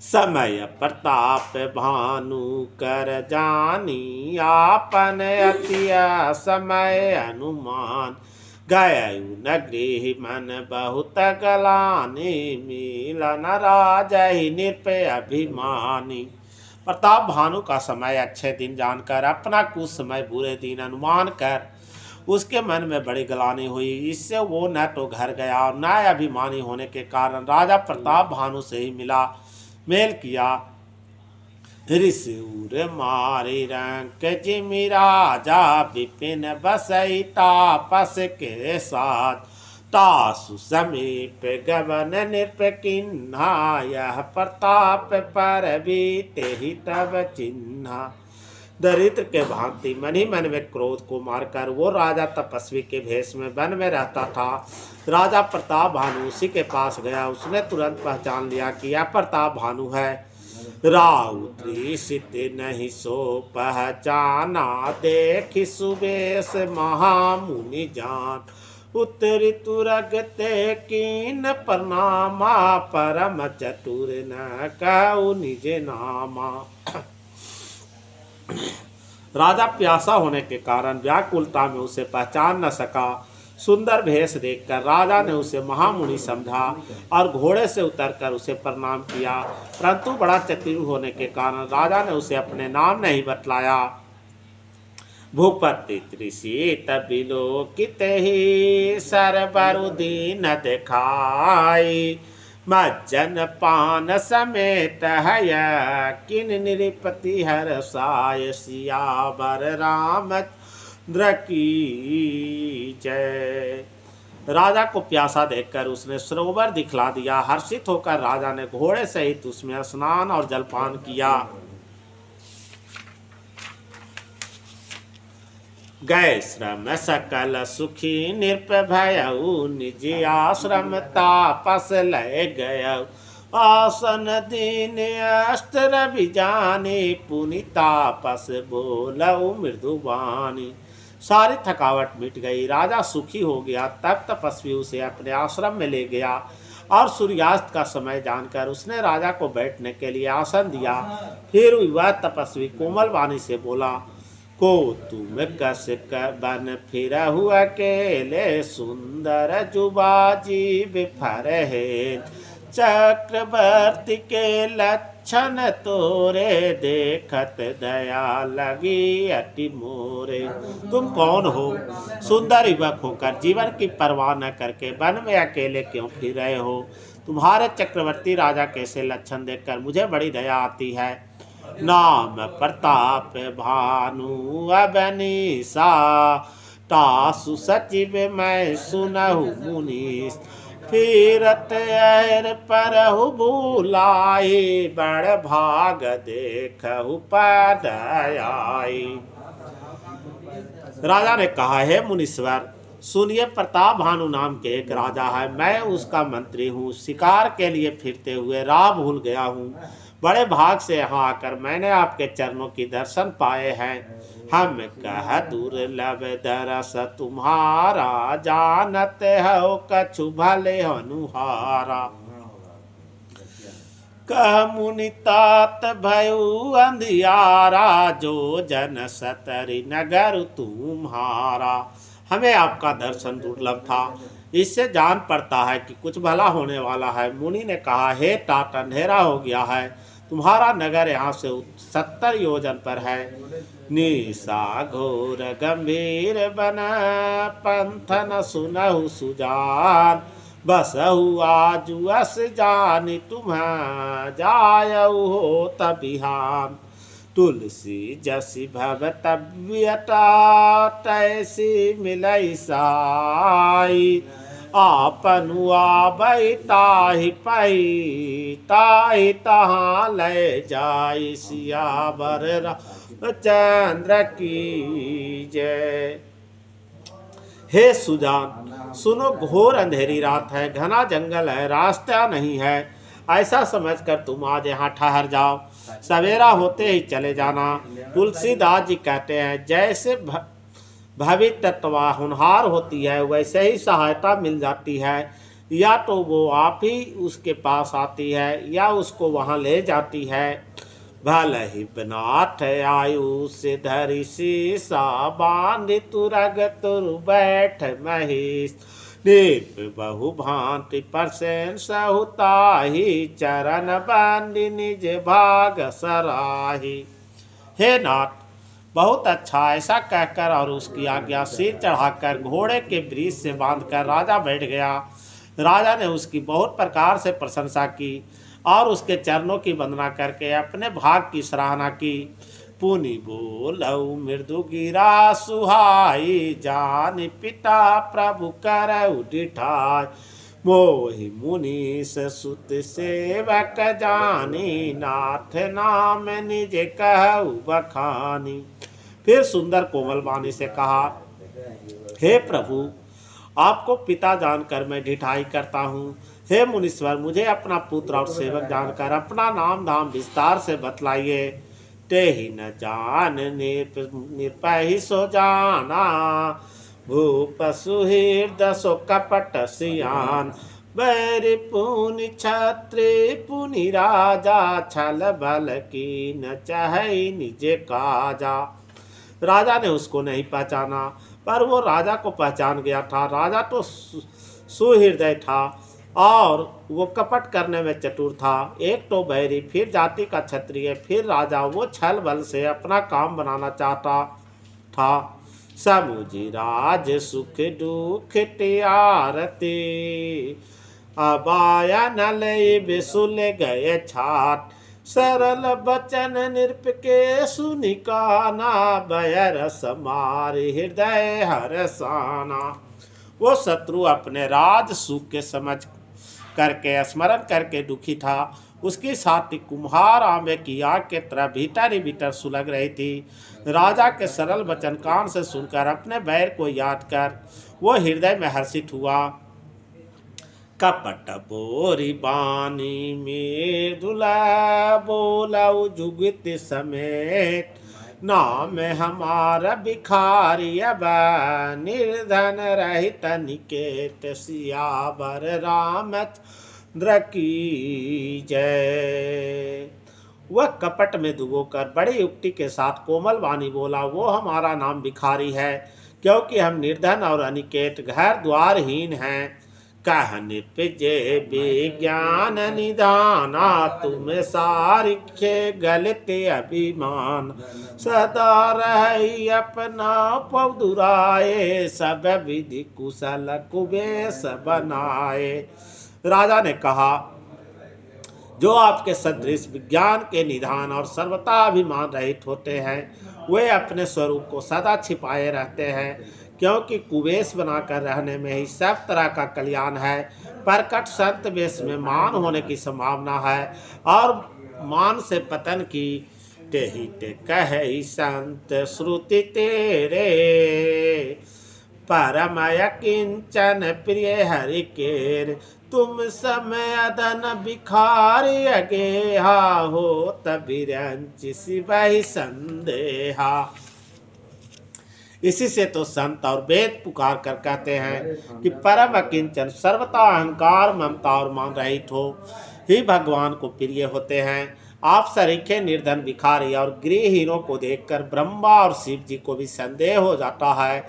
समय प्रताप भानु कर जानी आपन अतिया समय अनुमान गयु नगरी मन बहुत गलानी मिलन राजहि निरपय अभिमानी। प्रताप भानु का समय अच्छे दिन जानकर अपना कुछ समय बुरे दिन अनुमान कर उसके मन में बड़ी गलानी हुई। इससे वो न तो घर गया और न अभिमानी होने के कारण राजा प्रताप भानु से ही मेल किया। ऋषिउर मारी रंक जिमि राजा विपिन बसई तापस के साथ तासु समीप गवन नृप किन्हा यह प्रताप पर बीते ही तब चिन्हा। दरिद्र के भांति मन ही मन में क्रोध को मारकर वो राजा तपस्वी के भेष में वन में रहता था। राजा प्रताप भानु उसी के पास गया। उसने तुरंत पहचान लिया कि यह प्रताप भानु है। राउत्री सित नहीं सो पहचाना देखी सुबेश महामुनि जान उत्तरी तुरग ते कीन प्रणामा परम चतुर न कहु निज नामा। राजा प्यासा होने के कारण व्याकुलता में उसे पहचान न सका। सुंदर भेष देखकर राजा ने उसे महामुनि समझा और घोड़े से उतरकर उसे प्रणाम किया, परंतु बड़ा चतुर होने के कारण राजा ने उसे अपने नाम नहीं बतलाया। भूपति त्रिषित बिलोकित ही सरबरुदीन दिखाई मज्जन पान समेत हय किन निरपति हर साय सियावर रामचंद्र की जय। राजा को प्यासा देखकर उसने सरोवर दिखला दिया। हर्षित होकर राजा ने घोड़े सहित उसमें स्नान और जलपान किया। गए श्रम सकल सुखी नृप भयऊ निज आश्रम तापस लय गय आसन दीन अस्त्र विजाने पुनि तापस बोलऊ मृदुवानी। सारी थकावट मिट गई। राजा सुखी हो गया। तब तपस्वी उसे अपने आश्रम में ले गया और सूर्यास्त का समय जानकर उसने राजा को बैठने के लिए आसन दिया। फिर वह तपस्वी कोमल वाणी से बोला, को तुम कस बन फिर हुआ अकेले सुंदर जुबा जीव फरहे चक्रवर्ती के लक्षण तोरे देखत दया लगी अति मोरे। तुम कौन हो? सुंदर युवक होकर जीवन की परवाह न करके वन में अकेले क्यों फिर रहे हो? तुम्हारे चक्रवर्ती राजा कैसे लक्षण देखकर मुझे बड़ी दया आती है। नाम प्रताप भानु अबनीसा तासु सचिव मैं सुनहु मुनीस फिरत एर परहु भूलाई बड़ भाग देखहु पद आई। राजा ने कहा, है मुनीश्वर सुनिए, प्रताप भानु नाम के एक राजा है। मैं उसका मंत्री हूँ। शिकार के लिए फिरते हुए राह भूल गया हूँ। बड़े भाग से यहाँ आकर मैंने आपके चरणों की दर्शन पाए हैं। हम कह दुर्लभ दरस तुम्हारा जानत हो कछु भले अनुहारा। कह मुनि तात भयउ अंधियारा जो जन सतरी नगर तुम्हारा। हमें आपका दर्शन दुर्लभ था। इससे जान पड़ता है कि कुछ भला होने वाला है। मुनि ने कहा, हे तात अंधेरा हो गया है। तुम्हारा नगर यहाँ से 70 योजन पर है। निशा घोर गंभीर बना पंथन सुनहु सुजान बसहु आजु अस जानि तुम्हें जायऊ हो तबिहान। तुलसी जसी भवतव्यता तैसी मिलई साई आपनु आबै ताहि पई ताहि तहाँ ले जाई सियावर रामचंद्र की जय। हे सुजान सुनो, घोर अंधेरी रात है, घना जंगल है, रास्ता नहीं है। ऐसा समझकर तुम आज यहाँ ठहर जाओ, सवेरा होते ही चले जाना। तुलसीदास जी कहते हैं, जैसे भवितत्वा होनहार होती है वैसे ही सहायता मिल जाती है। या तो वो आप ही उसके पास आती है या उसको वहाँ ले जाती है। भल ही बनाथ आयु से धरि शीसा बांध तुरग तुर बैठ महिष दीप बहु भांति परसेन सहुताही चरण बंदी निज भाग सराही। हे नाथ, बहुत अच्छा, ऐसा कहकर और उसकी आज्ञा सिर चढ़ाकर घोड़े के ब्रीच से बांधकर राजा बैठ गया। राजा ने उसकी बहुत प्रकार से प्रशंसा की और उसके चरणों की वंदना करके अपने भाग की सराहना की। पुनि बोलऊ मृदु गिरा सुहाई जान पिता प्रभु करऊ डिठाय। मोहि मुनीस सुत सेवक जानी नाथ नाम निज कहु बखानी। फिर सुंदर कोमल वाणी से कहा, हे प्रभु, आपको पिता जानकर मैं ढिठाई करता हूँ। हे मुनीश्वर, मुझे अपना पुत्र और सेवक जानकर अपना नाम धाम विस्तार से बतलाइए। ते ही न जान निर्पहि सो जाना भूप सुहृद सो कपट सियान। बैरि पुनि छत्री पुनि राजा छल बल की न चाहे निज काजा। राजा ने उसको नहीं पहचाना, पर वो राजा को पहचान गया था। राजा तो सुहृदय था और वो कपट करने में चतुर था। एक तो बैरी, फिर जाति का क्षत्रिय, फिर राजा। वो छल बल से अपना काम बनाना चाहता था। समुझी राज सुख दुख त्यारते अबाया नल बिसुल गए छाट। सरल बचन नृप के सुनिकाना बयर समार हृदय हरसाना। वो शत्रु अपने राज सुख के समझ करके स्मरण करके दुखी था। उसकी छाती कुम्हार आंबे की आग के तरह भीतर ही भीतर सुलग रही थी। राजा के सरल वचन कान से सुनकर अपने बैर को याद कर वो हृदय में हर्षित हुआ। कपट बोरी बानी में दुला बोलाऊ जुगत समेत। नाम हमारा भिखारी अब निर्धन रहित निकेत। सियावर रामचंद्र की जय। वह कपट में डुबोकर बड़ी युक्ति के साथ कोमल वाणी बोला, वो हमारा नाम भिखारी है, क्योंकि हम निर्धन और अनिकेत घर द्वारहीन हैं। कहने पिजे विज्ञान निधाना तुम सारिखे गलते अभिमान। सदा रही अपना पौदुराए सब विधि कुशल कुबेश बनाए। राजा ने कहा, जो आपके सदृश विज्ञान के निधान और सर्वथा अभिमान रहित होते हैं, वे अपने स्वरूप को सदा छिपाए रहते हैं, क्योंकि कुवेश बनाकर रहने में ही सब तरह का कल्याण है। प्रकट संत वेश में मान होने की संभावना है और मान से पतन की। तेहि ते कहे संत श्रुति तेरे परमय किंचन प्रिय हरि केर। तुम समय अदन भिखारी अगेहा हो तबिरंच शिवहि संदेहा। इसी से तो संत और वेद पुकार कर कहते हैं कि परम अकिंचन सर्वथा अहंकार ममता और मान रहित हो ही भगवान को प्रिय होते हैं। आप सरीखे निर्धन भिखारी और गृहहीनों को देखकर ब्रह्मा और शिव जी को भी संदेह हो जाता है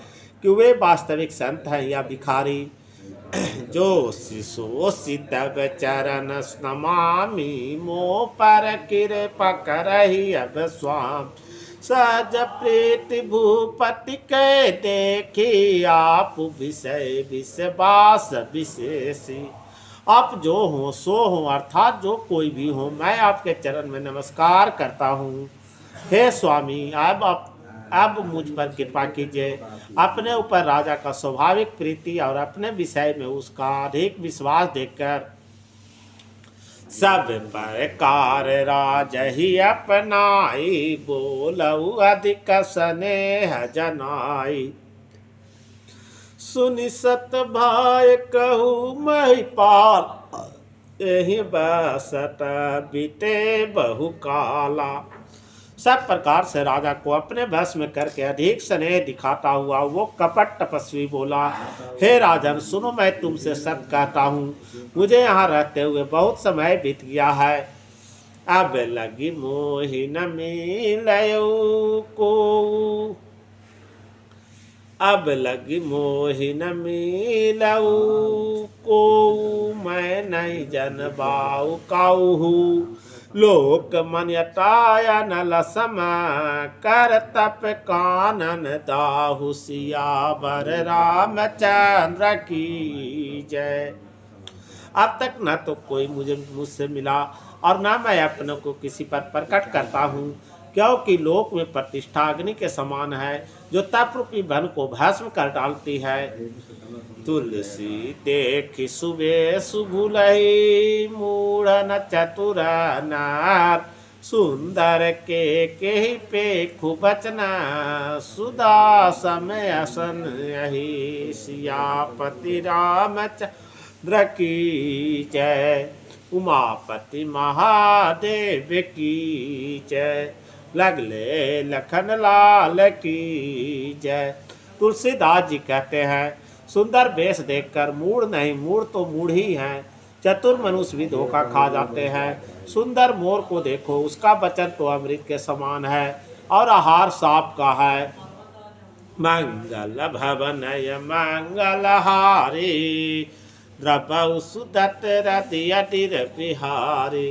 कि वे वास्तविक संत हैं या भिखारी। जो शिशो तब चरण नमामि मोह पर कृपा करहि अब स्वाम। सज प्रीति भूपति के देखी आप विषय विश्वास विशेषी। आप जो हो सो हो, अर्थात जो कोई भी हो, मैं आपके चरण में नमस्कार करता हूँ। हे स्वामी, अब मुझ पर कृपा कीजिए। अपने ऊपर राजा का स्वाभाविक प्रीति और अपने विषय में उसका अधिक विश्वास देखकर सब प्रकार राज ही अपनाई। बोलऊ अधिक स्नेह जनाई। सुनि सत भाई कहू महिपाल एहि बसत बीते बहु काला। सब प्रकार से राजा को अपने वश में करके अधिक स्नेह दिखाता हुआ वो कपट तपस्वी बोला, हे राजन सुनो, मैं तुमसे सत्य कहता हूँ, मुझे यहाँ रहते हुए बहुत समय बीत गया है। अब लगी मोहि न मिलयो को अब लगी मोहि न मिलऊ को मैं नहीं जनबाऊ काऊ लोक मन अटाया नल सम कर तप कानन दाहु सियावर रामचंद्र की जय। अब तक न तो कोई मुझसे मिला और न मैं अपने को किसी पर प्रकट करता हूँ, क्योंकि लोक में प्रतिष्ठा अग्नि के समान है जो तप रूपी धन को भस्म कर डालती है। तुलसी देखी सुबह सुभुलही मूढ़ न चतुर नार सुंदर के पे खूबचना सुदा समय असन यही सियापति रामचंद्र की जय। उमापति महादेव की जय। लगले लखन लाल की जय। तुलसीदास जी कहते हैं, सुंदर वेश देखकर मूढ़ नहीं, मूढ़ तो मूढ़ ही हैं, चतुर मनुष्य भी धोखा खा जाते हैं। सुंदर मोर को देखो, उसका वचन तो अमृत के समान है और आहार सांप का है। मंगल भवनय मंगलहारी द्रवौ सुदत्त रतियटिर बिहारी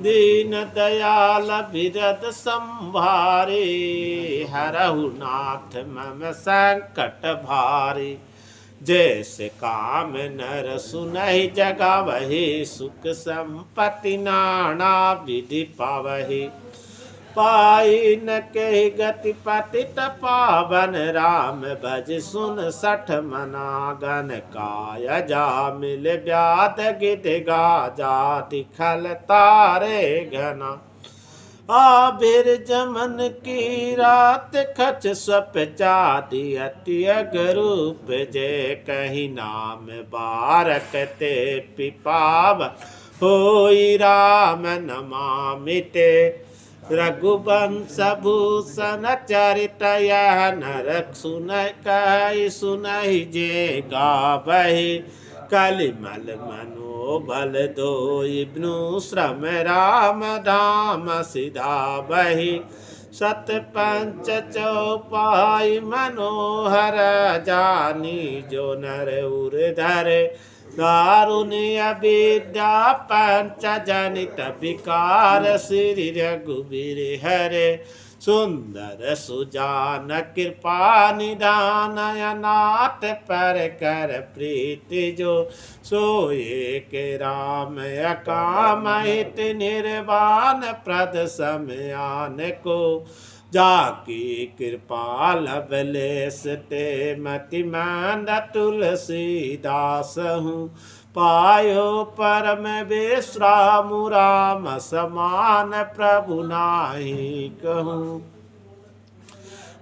दीन दयाल बिरद संभारे हरहु नाथ मम संकट भारी। जैसे काम नर सुनहि जगावहि सुख संपत्ति नाना विधि पावहि पाई न कही गति पतित पावन राम भज सुन सठ मनागन काय जा मिल ब्याद गिद गाजा दिखल तारे घना आबिर जमन की रात खच स्वप चादी अति अगरूप जय कही नाम बारक ते पिपाव होई राम नमामिते रघुवंश भूषण चरित यह नर सुन कहि सुनहि जे गावहि कलिमल मनोबल दोई ब्नु श्रम राम धाम सिधावहि सत पंच चौपाई मनोहर जानी जो नर उर धरे दारुण्य विद्या पंच जनित विकार श्री रघुवीर हरे सुंदर सुजान कृपा निदान अनाथ पर कर प्रीति जो सोए के राम अकाम हित निर्वाण प्रद समयान को जाकी कृपा लवलेस ते मति मंद तुलसीदास हूँ पायो परम विश्राम राम समान प्रभु नाहि कहूँ।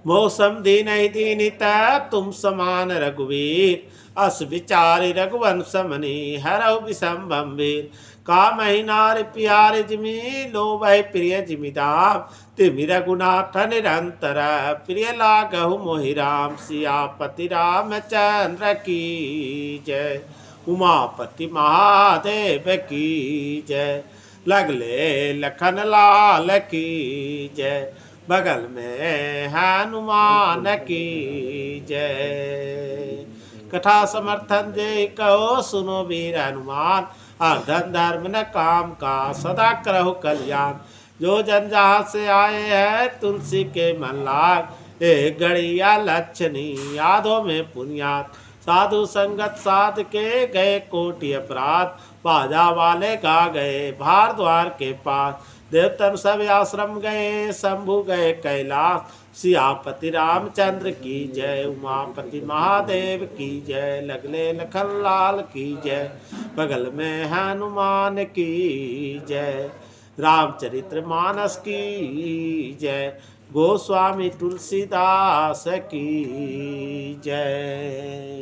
मौसम दीन ही दीनिता तुम समान रघुवीर अस विचारी रघुवंश मनी हरहु विषम गंभीर काम ही नार प्यार जिमी लो वह प्रिय जिमिदाम तिमि रघुनाथ निरंतर प्रिय लागहु मोहि राम सियापति रामचंद्र की जय। उमापति महादेव की जय। लगले लखन लाल की जय। बगल में हनुमान की जय। कथा समर्थन जय कहो सुनो वीर हनुमान धन धर्म न काम का सदा करहु कल्याण जो जन जहाँ से आए हैं तुलसी के मन लाग एक गड़िया लक्षणी यादों में पुण्यात साधु संगत साध के गए कोटि अपराध बाजा वाले गा गए भारद्वार के पास देवतन सब आश्रम गए शंभु गए कैलाश सियापति रामचंद्र की जय। उमापति महादेव की जय। लगले लखन लाल की जय। बगल में हनुमान की जय। रामचरित्र मानस की जय। गोस्वामी तुलसीदास की जय।